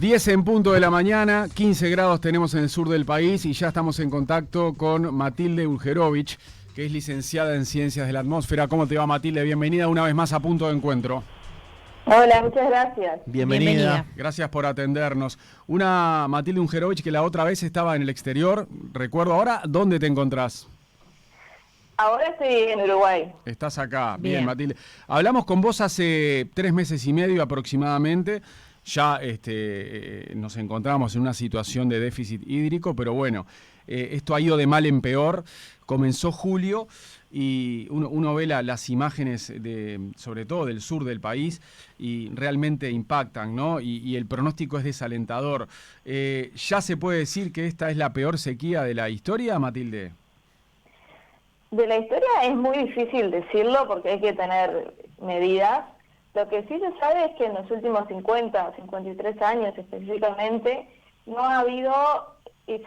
10 en punto de la mañana, 15 grados tenemos en el sur del país y ya estamos en contacto con Matilde Ulgerovich, que es licenciada en Ciencias de la Atmósfera. ¿Cómo te va, Matilde? Bienvenida una vez más a Punto de Encuentro. Hola, muchas gracias. Bienvenida. Gracias por atendernos. Una Matilde Ulgerovich que la otra vez estaba en el exterior, recuerdo ahora, ¿dónde te encontrás? Ahora estoy en Uruguay. Estás acá, bien, Matilde. Hablamos con vos hace 3 meses y medio aproximadamente. Ya nos encontramos en una situación de déficit hídrico, pero bueno, esto ha ido de mal en peor. Comenzó julio y uno ve las imágenes, sobre todo del sur del país, y realmente impactan, ¿no? Y el pronóstico es desalentador. ¿Ya se puede decir que esta es la peor sequía de la historia, Matilde? De la historia es muy difícil decirlo porque hay que tener medidas. Lo que sí se sabe es que en los últimos 50, 53 años específicamente, no ha habido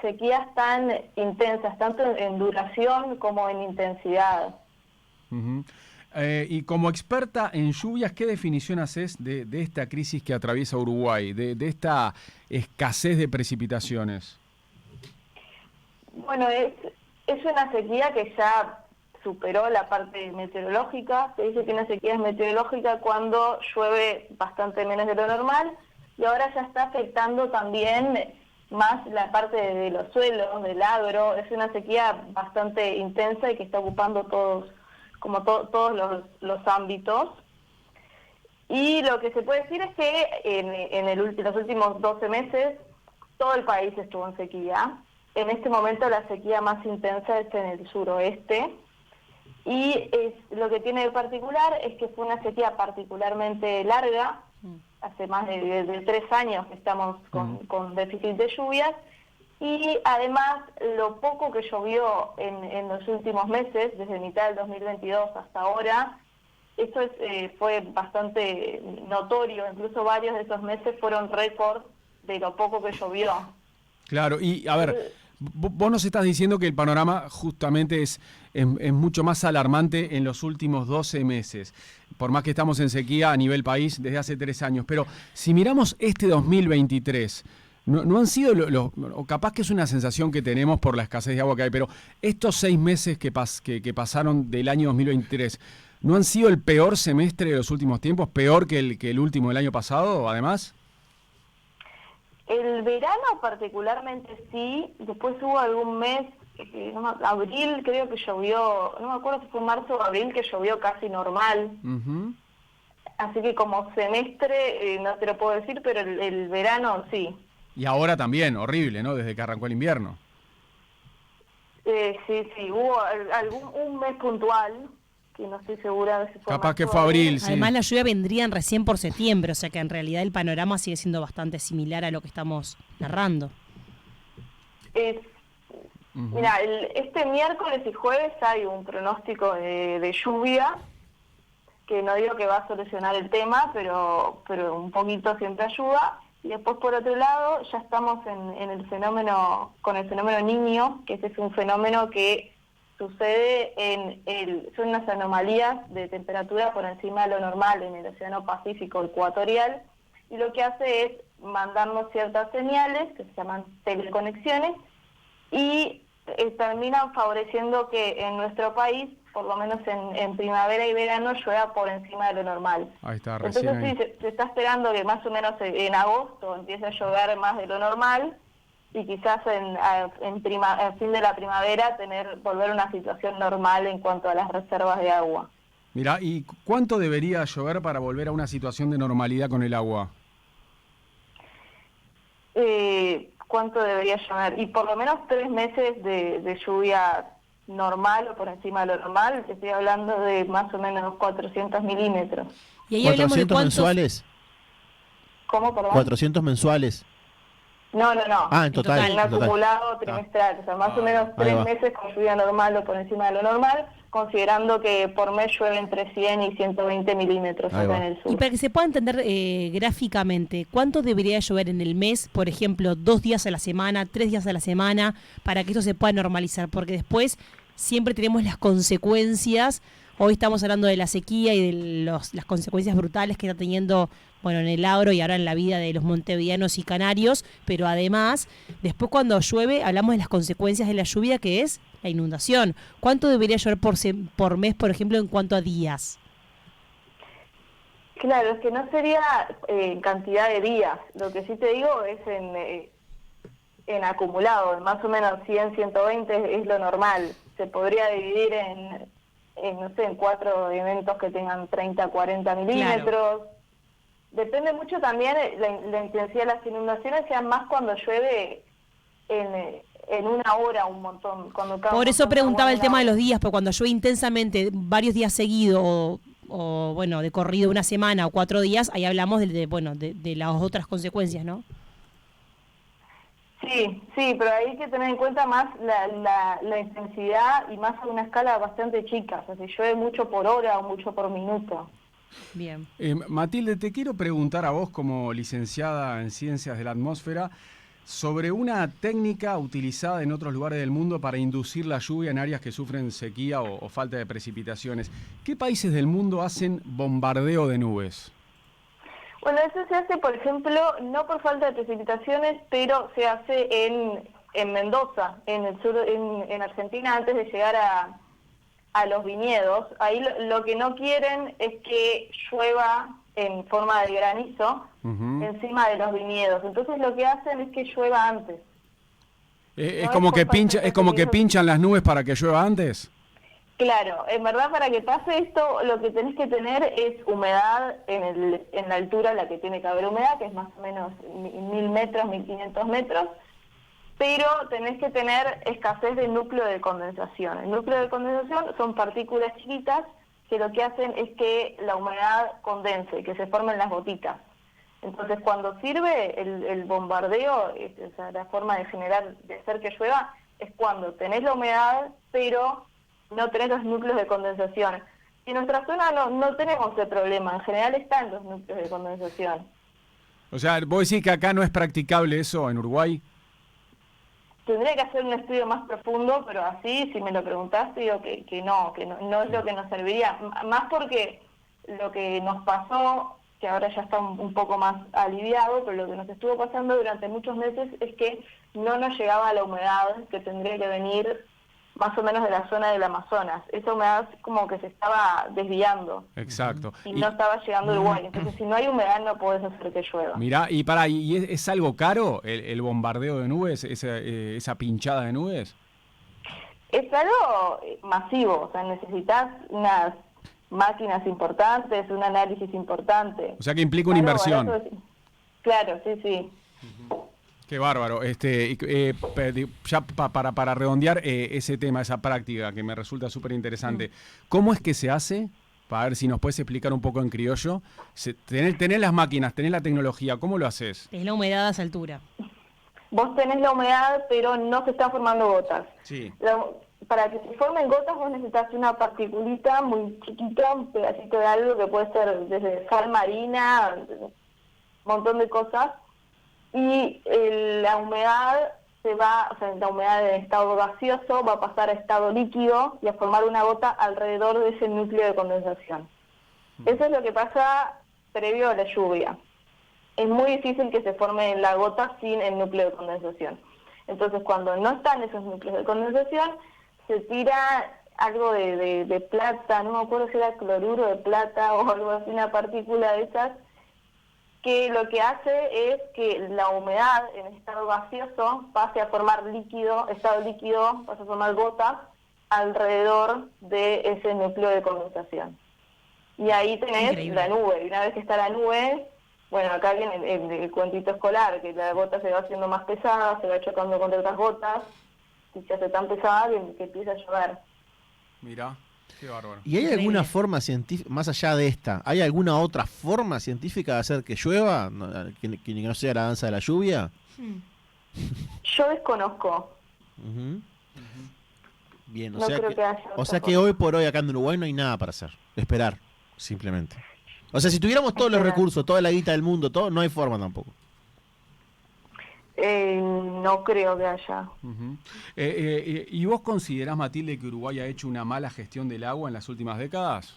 sequías tan intensas, tanto en duración como en intensidad. Uh-huh. Y como experta en lluvias, ¿qué definición haces de esta crisis que atraviesa Uruguay, de esta escasez de precipitaciones? Bueno, es una sequía que ya superó la parte meteorológica. Se dice que una sequía es meteorológica cuando llueve bastante menos de lo normal, y ahora ya está afectando también más la parte de los suelos, del agro. Es una sequía bastante intensa y que está ocupando todos los ámbitos. Y lo que se puede decir es que en los últimos 12 meses todo el país estuvo en sequía. En este momento la sequía más intensa es en el suroeste. Y lo que tiene de particular es que fue una sequía particularmente larga. Hace más de 3 años que estamos con déficit de lluvias, y además lo poco que llovió en los últimos meses, desde mitad del 2022 hasta ahora, eso fue bastante notorio. Incluso varios de esos meses fueron récord de lo poco que llovió. Claro, y a ver, vos nos estás diciendo que el panorama justamente es mucho más alarmante en los últimos 12 meses, por más que estamos en sequía a nivel país desde hace 3 años. Pero si miramos este 2023, no han sido, o capaz que es una sensación que tenemos por la escasez de agua que hay, pero estos 6 meses que pasaron del año 2023, ¿no han sido el peor semestre de los últimos tiempos? ¿Peor que el último del año pasado, además? El verano particularmente sí. Después hubo algún mes, abril creo que llovió, no me acuerdo si fue marzo o abril, que llovió casi normal. Uh-huh. Así que como semestre no te lo puedo decir, pero el verano sí. Y ahora también, horrible, ¿no? Desde que arrancó el invierno. Sí, hubo un mes puntual, que no estoy segura de si fue capaz que fue abril, sí. Además la lluvia vendrían recién por septiembre, o sea que en realidad el panorama sigue siendo bastante similar a lo que estamos narrando. Mira, este miércoles y jueves hay un pronóstico de lluvia, que no digo que va a solucionar el tema, pero un poquito siempre ayuda. Y después, por otro lado, ya estamos con el fenómeno Niño, que ese es un fenómeno que sucede son unas anomalías de temperatura por encima de lo normal en el Océano Pacífico ecuatorial, y lo que hace es mandarnos ciertas señales que se llaman teleconexiones, y terminan favoreciendo que en nuestro país, por lo menos en primavera y verano, llueva por encima de lo normal. Ahí está, recién. Entonces sí, se está esperando que más o menos en agosto empiece a llover más de lo normal, y quizás a fin de la primavera volver a una situación normal en cuanto a las reservas de agua. Mirá, ¿y cuánto debería llover para volver a una situación de normalidad con el agua? ¿Cuánto debería llover? Y por lo menos 3 meses de lluvia normal o por encima de lo normal. Estoy hablando de más o menos 400 milímetros. ¿Y ahí hablamos de cuántos mensuales? ¿Cómo, perdón? 400 mensuales. No. Ah, en total. En acumulado trimestral. O sea, más o menos 3 meses con lluvia normal o por encima de lo normal, considerando que por mes llueve entre 100 y 120 milímetros acá en el sur. Y para que se pueda entender gráficamente, ¿cuánto debería llover en el mes? Por ejemplo, 2 días a la semana, 3 días a la semana, para que esto se pueda normalizar. Porque después siempre tenemos las consecuencias. Hoy estamos hablando de la sequía y de las consecuencias brutales que está teniendo bueno, en el agro y ahora en la vida de los montevideanos y canarios, pero además, después cuando llueve, hablamos de las consecuencias de la lluvia, que es la inundación. ¿Cuánto debería llover por mes, por ejemplo, en cuanto a días? Claro, es que no sería en cantidad de días. Lo que sí te digo es en acumulado, más o menos 100, 120 es lo normal. Se podría dividir no sé, en 4 eventos que tengan 30, 40 milímetros. Claro. Depende mucho también la intensidad de las inundaciones, sean más cuando llueve en una hora un montón. Por eso preguntaba el tema de los días, porque cuando llueve intensamente varios días seguidos o bueno, de corrido una semana o 4 días, ahí hablamos de las otras consecuencias, ¿no? Sí, pero hay que tener en cuenta más la intensidad y más a una escala bastante chica, o sea, si llueve mucho por hora o mucho por minuto. Bien. Matilde, te quiero preguntar a vos como licenciada en Ciencias de la Atmósfera sobre una técnica utilizada en otros lugares del mundo para inducir la lluvia en áreas que sufren sequía o falta de precipitaciones. ¿Qué países del mundo hacen bombardeo de nubes? Bueno, eso se hace, por ejemplo, no por falta de precipitaciones, pero se hace en Mendoza, en el sur, en Argentina, antes de llegar a los viñedos. Ahí lo que no quieren es que llueva en forma de granizo encima de los viñedos. Entonces lo que hacen es que llueva antes. Es como que pinchan las nubes para que llueva antes. Claro, en verdad para que pase esto lo que tenés que tener es humedad en la altura a la que tiene que haber humedad, que es más o menos 1000 metros, 1500 metros, pero tenés que tener escasez de núcleo de condensación. El núcleo de condensación son partículas chiquitas que lo que hacen es que la humedad condense, que se formen las gotitas. Entonces cuando sirve el bombardeo, o sea, la forma de hacer que llueva, es cuando tenés la humedad, pero no tenés los núcleos de condensación. Y en nuestra zona no tenemos ese problema, en general están los núcleos de condensación. O sea, ¿vos decís que acá no es practicable eso en Uruguay? Tendría que hacer un estudio más profundo, pero así, si me lo preguntaste, digo que no es lo que nos serviría. Más porque lo que nos pasó, que ahora ya está un poco más aliviado, pero lo que nos estuvo pasando durante muchos meses es que no nos llegaba la humedad que tendría que venir más o menos de la zona del Amazonas. Esa humedad como que se estaba desviando. Exacto. Y no estaba llegando a Uruguay. Entonces, si no hay humedad, no podés hacer que llueva. Mirá, ¿y es algo caro el bombardeo de nubes, esa pinchada de nubes? Es algo masivo, o sea, necesitas unas máquinas importantes, un análisis importante. O sea que implica una inversión. Claro, sí. Qué bárbaro. Ya para redondear ese tema, esa práctica que me resulta súper interesante. ¿Cómo es que se hace? Para ver si nos puedes explicar un poco en criollo. Tenés las máquinas, tenés la tecnología, ¿cómo lo haces? Es la humedad a esa altura. Vos tenés la humedad, pero no se están formando gotas. Sí. Para que se formen gotas vos necesitas una particulita muy chiquita, un pedacito de algo que puede ser desde sal marina, un montón de cosas. Y la humedad la humedad en estado gaseoso va a pasar a estado líquido y a formar una gota alrededor de ese núcleo de condensación. Eso es lo que pasa previo a la lluvia. Es muy difícil que se forme la gota sin el núcleo de condensación. Entonces, cuando no están esos núcleos de condensación, se tira algo de plata, no me acuerdo si era cloruro de plata o algo así, una partícula de esas, que lo que hace es que la humedad en estado gaseoso pase a formar estado líquido, pase a formar gotas alrededor de ese núcleo de condensación. Y ahí tenés Increíble. la nube, y una vez que está la nube, bueno, acá viene el cuentito escolar, que la gota se va haciendo más pesada, se va chocando contra otras gotas, y se hace tan pesada que empieza a llover. Mirá. Qué bárbaro. ¿Y hay alguna forma científica, más allá de esta, hay alguna otra forma científica de hacer que llueva, que no sea la danza de la lluvia? Yo desconozco. Bien, No creo que haya o otra sea que forma. hoy por hoy acá en Uruguay no hay nada para hacer, esperar, simplemente. O sea, si tuviéramos todos los Esperar. recursos, toda la guita del mundo, todo, no hay forma tampoco. No creo que haya. ¿Y vos considerás, Matilde, que Uruguay ha hecho una mala gestión del agua en las últimas décadas?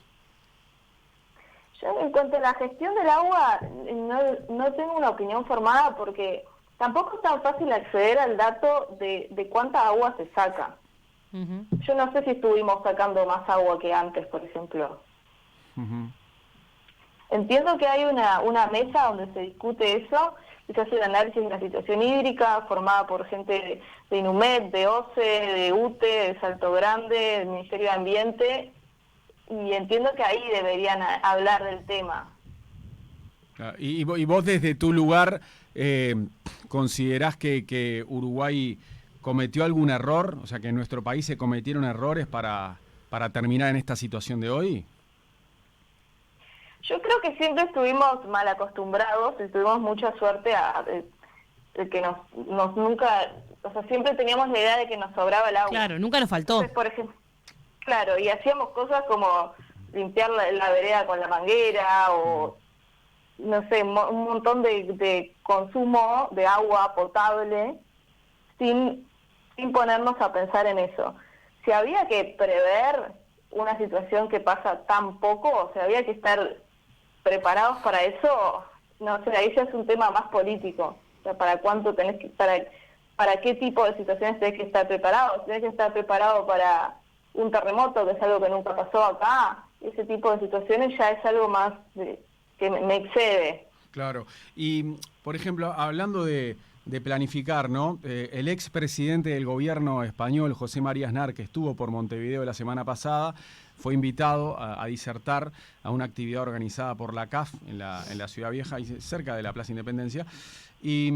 Yo en cuanto a la gestión del agua, no tengo una opinión formada porque tampoco es tan fácil acceder al dato de cuánta agua se saca. Ujú. Yo no sé si estuvimos sacando más agua que antes, por ejemplo. Ujú. Entiendo que hay una mesa donde se discute eso, y se hace un análisis de la situación hídrica formada por gente de INUMED, de OCE, de UTE, de Salto Grande, del Ministerio de Ambiente, y entiendo que ahí deberían hablar del tema. Y vos desde tu lugar considerás que Uruguay cometió algún error, o sea, que en nuestro país se cometieron errores para terminar en esta situación de hoy. Yo creo que siempre estuvimos mal acostumbrados y tuvimos mucha suerte de que nos nunca, o sea, siempre teníamos la idea de que nos sobraba el agua. Claro, nunca nos faltó. Entonces, por ejemplo, claro, y hacíamos cosas como limpiar la vereda con la manguera o, no sé, un montón de consumo de agua potable sin ponernos a pensar en eso. Si había que prever una situación que pasa tan poco, o sea, había que estar preparados para eso, no sé, ahí ya es un tema más político. O sea, para cuánto tenés que, para qué tipo de situaciones tenés que estar preparados. Tenés que estar preparado para un terremoto, que es algo que nunca pasó acá. Ese tipo de situaciones ya es algo más que me excede. Claro. Y, por ejemplo, hablando de planificar, ¿no? El expresidente del gobierno español, José María Aznar, que estuvo por Montevideo la semana pasada, fue invitado a disertar a una actividad organizada por la CAF en la Ciudad Vieja, cerca de la Plaza Independencia. Y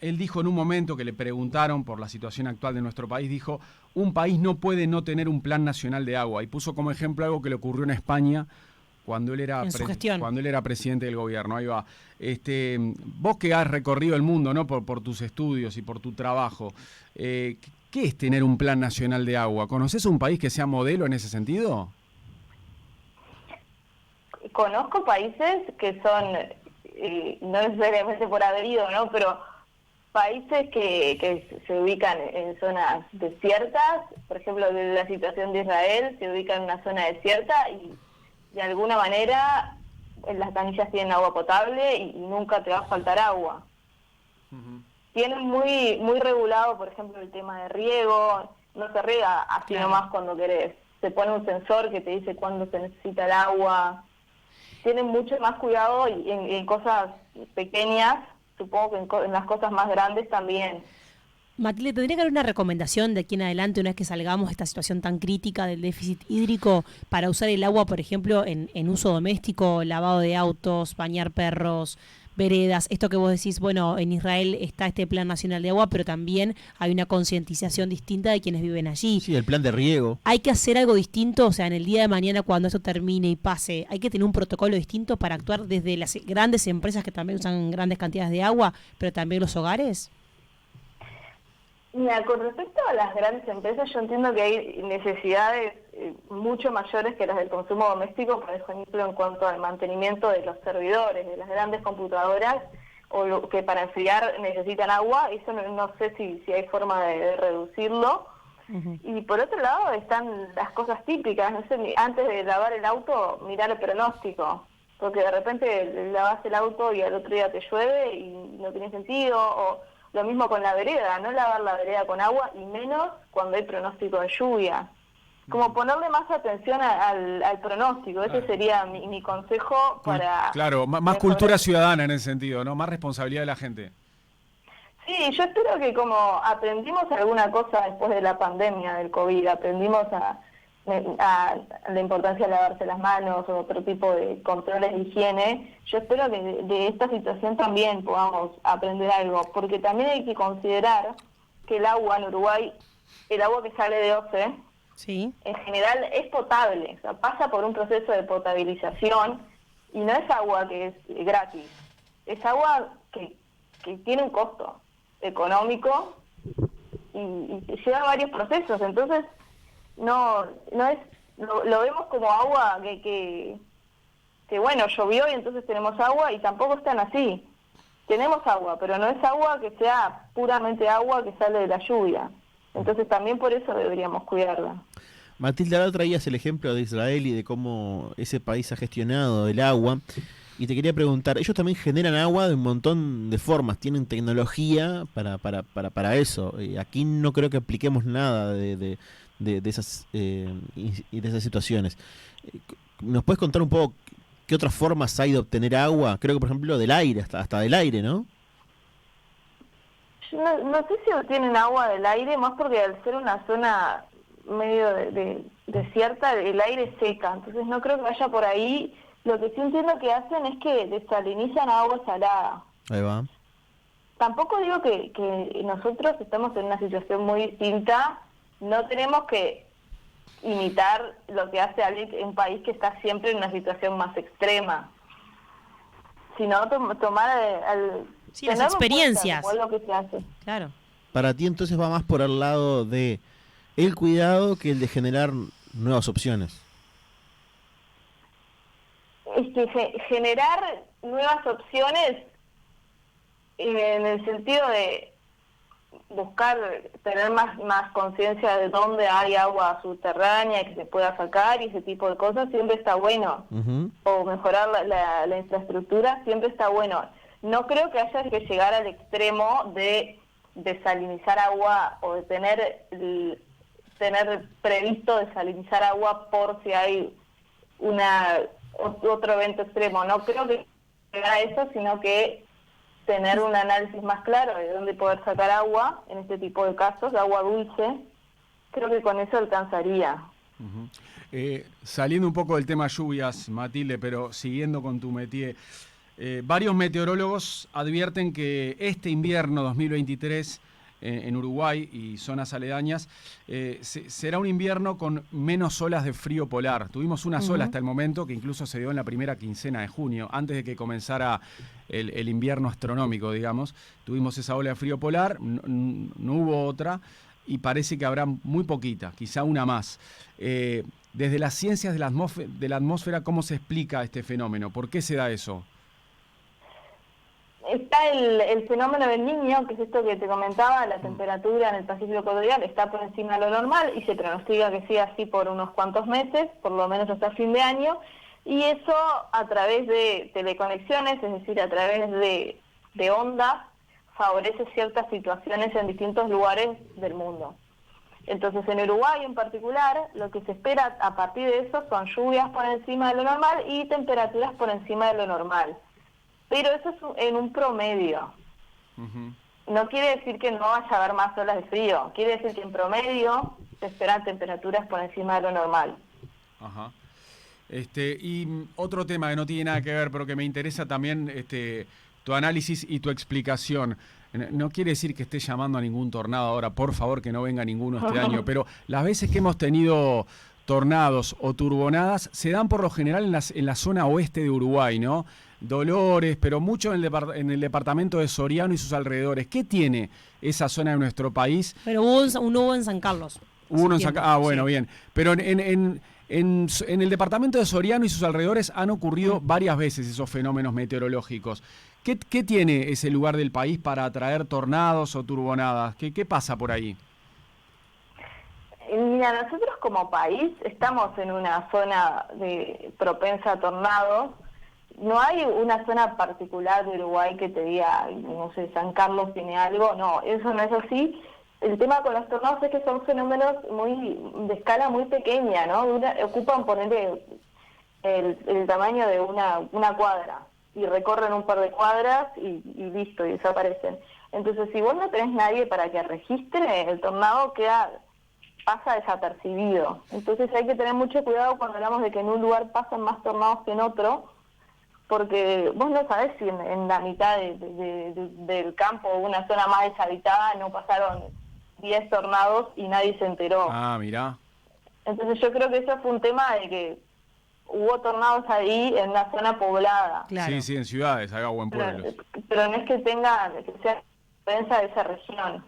él dijo en un momento que le preguntaron por la situación actual de nuestro país, dijo, un país no puede no tener un plan nacional de agua. Y puso como ejemplo algo que le ocurrió en España cuando él era presidente del gobierno. Ahí va. Vos que has recorrido el mundo, ¿no? Por tus estudios y por tu trabajo, ¿qué es tener un plan nacional de agua? ¿Conoces un país que sea modelo en ese sentido? Conozco países que son, no necesariamente por haber ido, ¿no? Pero países que se ubican en zonas desiertas, por ejemplo, la situación de Israel se ubica en una zona desierta y de alguna manera las canillas tienen agua potable y nunca te va a faltar agua. Uh-huh. Tienen muy regulado, por ejemplo, el tema de riego, no se riega así nomás cuando querés. Se pone un sensor que te dice cuándo se necesita el agua. Tienen mucho más cuidado y en cosas pequeñas, supongo que en las cosas más grandes también. Matilde, ¿tendría que haber una recomendación de aquí en adelante, una vez que salgamos de esta situación tan crítica del déficit hídrico, para usar el agua, por ejemplo, en uso doméstico, lavado de autos, bañar perros, veredas? Esto que vos decís, bueno, en Israel está este Plan Nacional de Agua, pero también hay una concientización distinta de quienes viven allí. Sí, el plan de riego. ¿Hay que hacer algo distinto? O sea, en el día de mañana, cuando esto termine y pase, ¿hay que tener un protocolo distinto para actuar desde las grandes empresas que también usan grandes cantidades de agua, pero también los hogares? Mira, con respecto a las grandes empresas, yo entiendo que hay necesidades mucho mayores que las del consumo doméstico, por ejemplo, en cuanto al mantenimiento de los servidores, de las grandes computadoras, o que para enfriar necesitan agua. Eso no sé si hay forma de reducirlo. Uh-huh. Y por otro lado están las cosas típicas, no sé, antes de lavar el auto, mirar el pronóstico, porque de repente lavas el auto y al otro día te llueve y no tiene sentido, o lo mismo con la vereda, no lavar la vereda con agua y menos cuando hay pronóstico de lluvia. Como ponerle más atención al pronóstico, ese sería mi consejo para... Claro, más cultura ciudadana en ese sentido, ¿no? Más responsabilidad de la gente. Sí, yo espero que como aprendimos alguna cosa después de la pandemia del COVID, aprendimos a la importancia de lavarse las manos o otro tipo de controles de higiene, yo espero que de esta situación también podamos aprender algo, porque también hay que considerar que el agua en Uruguay, el agua que sale de OCE, sí, en general es potable, o sea, pasa por un proceso de potabilización y no es agua que es gratis, es agua que tiene un costo económico y lleva varios procesos, entonces no es, lo vemos como agua que bueno, llovió y entonces tenemos agua, y tampoco es tan así. Tenemos agua, pero no es agua que sea puramente agua que sale de la lluvia. Entonces también por eso deberíamos cuidarla. Matilde, ahora traías el ejemplo de Israel y de cómo ese país ha gestionado el agua. Y te quería preguntar, ellos también generan agua de un montón de formas, tienen tecnología para eso. Aquí no creo que apliquemos nada de esas y de esas situaciones. ¿Nos puedes contar un poco qué otras formas hay de obtener agua? Creo que, por ejemplo, del aire, hasta del aire, ¿no? Yo no sé si obtienen agua del aire, más porque al ser una zona medio desierta, el aire seca, entonces no creo que vaya por ahí. Lo que sí entiendo que hacen es que desalinizan agua salada. Ahí va. Tampoco digo que nosotros estamos en una situación muy distinta, no tenemos que imitar lo que hace alguien en un país que está siempre en una situación más extrema, sino tomar sí, las experiencias. Cuál es lo que se hace. Claro. Para ti entonces va más por el lado de el cuidado que el de generar nuevas opciones. Es que generar nuevas opciones en el sentido de buscar tener más conciencia de dónde hay agua subterránea que se pueda sacar y ese tipo de cosas siempre está bueno. Uh-huh. O mejorar la infraestructura siempre está bueno. No creo que haya que llegar al extremo de desalinizar agua o de tener previsto desalinizar agua por si hay otro evento extremo. No creo que llegar a eso, sino que tener un análisis más claro de dónde poder sacar agua, en este tipo de casos, agua dulce, creo que con eso alcanzaría. Uh-huh. Saliendo un poco del tema lluvias, Matilde, pero siguiendo con tu métier, varios meteorólogos advierten que este invierno 2023 en Uruguay y zonas aledañas será un invierno con menos olas de frío polar. Tuvimos una sola hasta el momento, que incluso se dio en la primera quincena de junio, antes de que comenzara el invierno astronómico, digamos. Tuvimos esa ola de frío polar, no hubo otra, y parece que habrá muy poquita, quizá una más. Desde las ciencias de la atmósfera, ¿cómo se explica este fenómeno? ¿Por qué se da eso? Está el fenómeno del Niño, que es esto que te comentaba, la temperatura en el Pacífico ecuatorial está por encima de lo normal y se pronostica que siga así por unos cuantos meses, por lo menos hasta fin de año, y eso a través de teleconexiones, es decir, a través de ondas, favorece ciertas situaciones en distintos lugares del mundo. Entonces, en Uruguay en particular, lo que se espera a partir de eso son lluvias por encima de lo normal y temperaturas por encima de lo normal. Pero eso es en un promedio. Uh-huh. No quiere decir que no vaya a haber más olas de frío. Quiere decir que en promedio se esperan temperaturas por encima de lo normal. Ajá. Y otro tema que no tiene nada que ver, pero que me interesa también tu análisis y tu explicación. No quiere decir que esté llamando a ningún tornado ahora, por favor, que no venga ninguno este año, pero las veces que hemos tenido tornados o turbonadas se dan por lo general en la zona oeste de Uruguay, ¿no? Dolores, pero mucho en el departamento de Soriano y sus alrededores. ¿Qué tiene esa zona de nuestro país? Pero hubo en San Carlos. Hubo uno en San Carlos. Ah, bueno, sí. Bien. Pero en el departamento de Soriano y sus alrededores han ocurrido varias veces esos fenómenos meteorológicos. ¿Qué tiene ese lugar del país para atraer tornados o turbonadas? ¿Qué pasa por ahí? Mira, nosotros como país estamos en una zona propensa a tornados. No hay una zona particular de Uruguay que te diga, no sé, San Carlos tiene algo. No, eso no es así. El tema con los tornados es que son fenómenos de escala muy pequeña, ¿no? Ocupan ponerle el tamaño de una cuadra y recorren un par de cuadras y listo, y desaparecen. Entonces, si vos no tenés nadie para que registre, el tornado pasa desapercibido. Entonces hay que tener mucho cuidado cuando hablamos de que en un lugar pasan más tornados que en otro, porque vos no sabés si en la mitad del campo, una zona más deshabitada, no pasaron 10 tornados y nadie se enteró. Ah, mirá. Entonces yo creo que eso fue un tema de que hubo tornados ahí en una zona poblada. Claro. Sí, en ciudades, haga buen pueblo. Pero no es que sea defensa de esa región.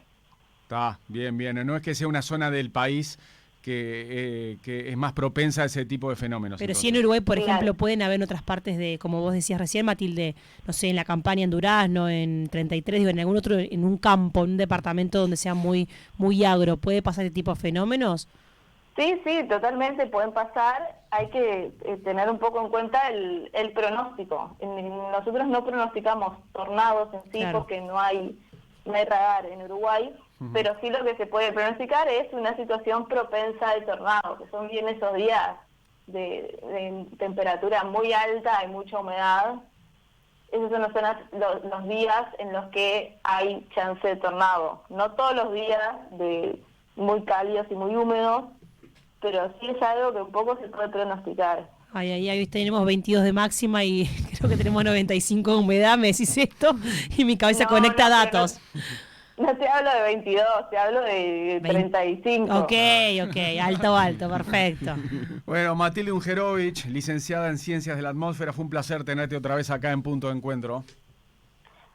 Está, bien. No es que sea una zona del país que es más propensa a ese tipo de fenómenos. Pero sí en Uruguay, por ejemplo, pueden haber en otras partes de, como vos decías recién, Matilde, no sé, en la Campaña en Durazno, en 33, en algún otro, en un campo, en un departamento donde sea muy agro, ¿puede pasar este tipo de fenómenos? Sí, sí, totalmente pueden pasar. Hay que tener un poco en cuenta el pronóstico. Nosotros no pronosticamos tornados en sí Claro. porque no hay radar en Uruguay, pero sí lo que se puede pronosticar es una situación propensa de tornado, que son bien esos días de temperatura muy alta y mucha humedad. Esos son los días en los que hay chance de tornado. No todos los días de muy cálidos y muy húmedos, pero sí es algo que un poco se puede pronosticar. Ay, ay, ay, hoy tenemos 22 de máxima y creo que tenemos 95 de humedad, me decís esto, y mi cabeza No, conecta no, datos. No te hablo de 22, te hablo de 35. Ok, alto, perfecto. Bueno, Matilde Ungerovich, licenciada en Ciencias de la Atmósfera, fue un placer tenerte otra vez acá en Punto de Encuentro.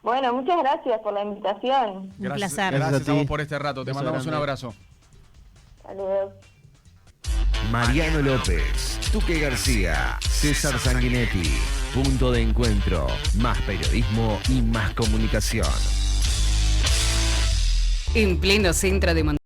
Bueno, muchas gracias por la invitación. Un Gracias, placer. Gracias a a vos ti. por este rato. Te Beso mandamos un grande. abrazo. Saludos. Mariano López, Tuque García, César Sanguinetti. Punto de Encuentro. Más periodismo y más comunicación. En pleno centro de Montevideo.